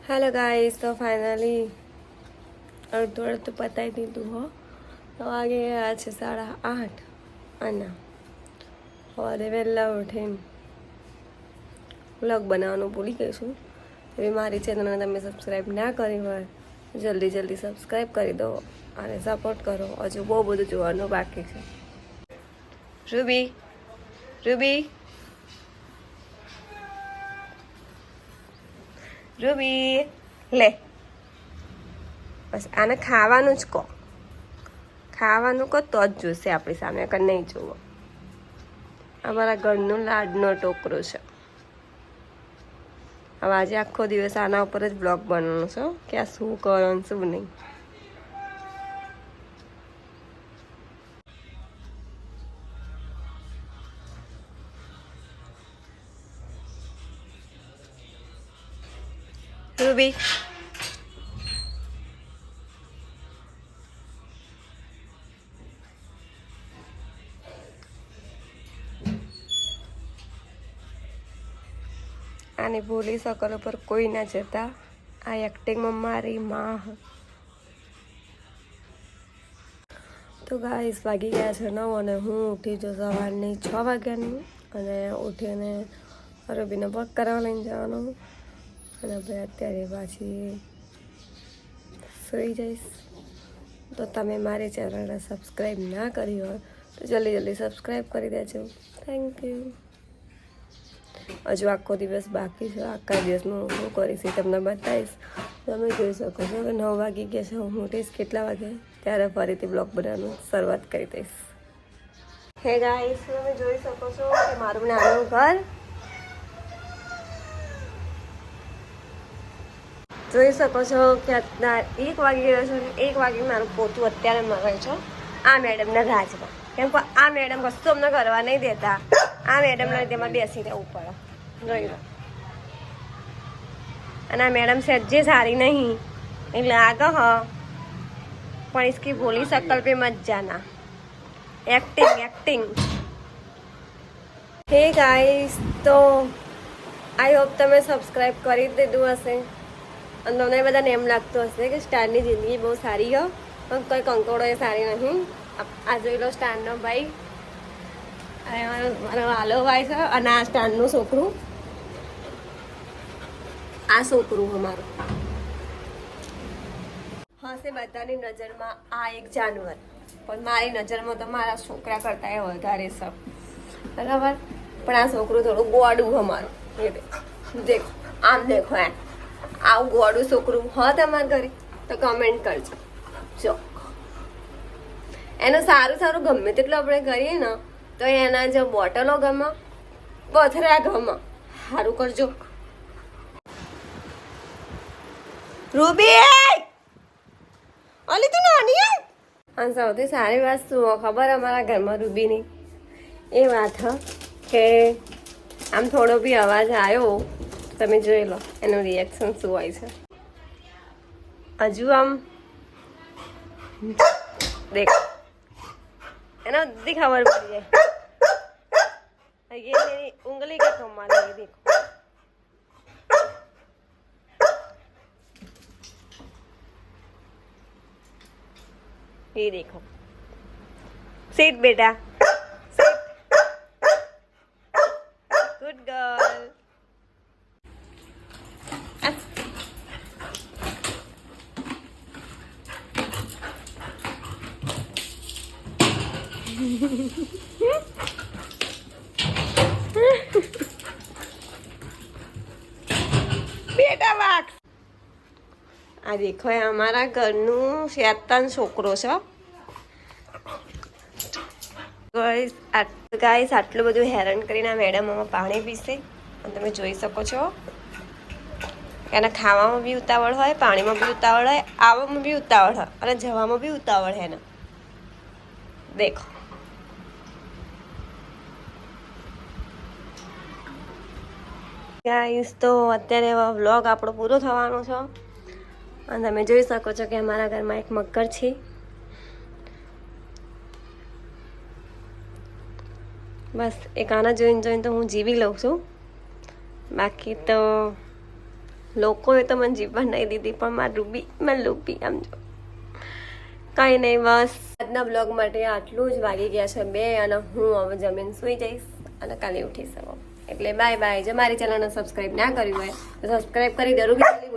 Hello guys, तो finally અડધું અડધું પતાવી દીધું હો. તો વાગે ગયા છે 8:30 અને સવારે વહેલા ઉઠીને વ્લોગ બનાવવાનું ભૂલી ગઈ છું. એવી મારી ચેનલને તમે સબસ્ક્રાઈબ ના કરી હોય જલ્દી સબસ્ક્રાઈબ કરી દો અને સપોર્ટ કરો. હજુ બહુ બધું જોવાનું બાકી છે. રૂબી રૂબી રૂબી લે, બસ આને ખાવાનું જ કહો. ખાવાનું કહો તો જ જોશે આપણી સામે, કે નહીં જોવો. અમારા ઘરનું લાડનો ટોકરો છે. હવે આજે આખો દિવસ આના ઉપર જ બ્લોગ બનાવવાનો છે કે આ શું કરવાનું શું નહીં. રૂબી આની ભૂલી શકલ ઉપર કોઈ ના જતા. આ એક્ટિંગમાં મારી માં. તો ગાઈસ વાગી ગયા છે 9 અને હું ઉઠી જો સવારની 6 વાગ્યાની. અને ઉઠીને રૂબીને પગ કરાવવા લઈને જવાનું. અને ભાઈ અત્યારે પાછી સુઈ જઈશ. તો તમે મારી ચેનલને સબસ્ક્રાઈબ ના કરી હોય તો જલ્દી સબસ્ક્રાઈબ કરી દેજો. Thank you. હજુ આખો દિવસ બાકી છે. આખા દિવસમાં હું શું કરીશ એ તમને બતાવીશ. તમે જોઈ શકો છો કે 9 વાગી ગયા છે. હું ઉઠીશ કેટલા વાગે ત્યારે ફરીથી બ્લોગ બનાવવાનું શરૂઆત કરી દઈશ. હે ગાઈસ, તમે જોઈ શકો છો કે મારું નાનું ઘર. જોઈ શકો છો કે અત્યારે 1 વાગી ગયો છે. 1 વાગે મારું પોતું અત્યારે મરે છે આ મેડમના રાજમાં. કેમ કે આ મેડમ કશું અમને કરવા નહીં દેતા. આ મેડમના લીધે એમાં બેસી રહેવું પડે. જોઈ લો. અને આ મેડમ સહેજે સારી નહીં એટલે આગળ પણ इसकी भोली शक्ल पे मत जाना. एक्टिंग. हे गाइस, तो आई होप તમે સબસ્ક્રાઈબ કરી દીધું હશે અને તમને બધાને એમ લાગતું હશે કે સ્ટારની જિંદગી બહુ સારી હો, પણ કોઈ કંકોડો એ સારી નહીં. આ જોઈ લો સ્ટારનો ભાઈ, મારો વાલો ભાઈ છે. અને આ સ્ટારનું છોકરું, આ છોકરું અમારું હશે બધાની નજરમાં આ એક જાનવર, પણ મારી નજરમાં તો મારા છોકરા કરતા એ વધારે છે. બરાબર. પણ આ છોકરું થોડું ગોડું અમારું. એ દેખો, આમ દેખો. આવું ગોડું છોકરું હા તમારા ઘરે તો કમેન્ટ કરજો. જો એનું સારું ગમે તેટલું આપણે કરીએ ને તો એના જો બોટલો ગમે, પથરા ગમે. સારું કરજો. રૂબી અલી તું નાની હે. અને સૌથી સારી વાત શું ખબર અમારા ઘરમાં રૂબીની એ વાત કે આમ થોડો બી અવાજ આવ્યો તમે જોઈ લો એનું રિએક્શન શું હોય છે. હજુ આમ દેખ એને બધી ખબર પડી જાય. ये मेरी उंगली का कमाल है. देखो ये देखो. सिट बेटा, सिट. Good girl. બેટા વાક્ષ. આ દેખો એ અમારા ઘરનું શેતાન છોકરો છે. ગાઈસ આટલું બધું હેરાન કરીને આ મેડમ આમાં પાણી પીશે અને તમે જોઈ શકો છો એના ખાવામાં બી ઉતાવળ હોય, પાણીમાં બી ઉતાવળ હોય, આવવામાં બી ઉતાવળ હોય અને જવામાં બી ઉતાવળ હોય. એના દેખો. ગાઈસ તો અત્યારે વ્લોગ આપણો પૂરો થવાનો છે અને તમે જોઈ શકો છો કે અમારા ઘરમાં એક મગર છે. બસ એક આના જોઈને તો હું જીવી લઉં છું. બાકી તો લોકોએ તો મને જીવન નહીં દીધી પણ મારી રૂબી મેં લૂબી આમ જો કંઈ નહીં બસ આજના બ્લોગ માટે આટલું જ વાગી ગયા છે 2 અને હું હવે જમીન સૂઈ જઈશ અને કાલે ઉઠી શકું એટલે બાય બાય. જો મારી ચેનલને સબસ્ક્રાઈબ ના કર્યું હોય તો સબસ્ક્રાઈબ કરી દો. રૂબી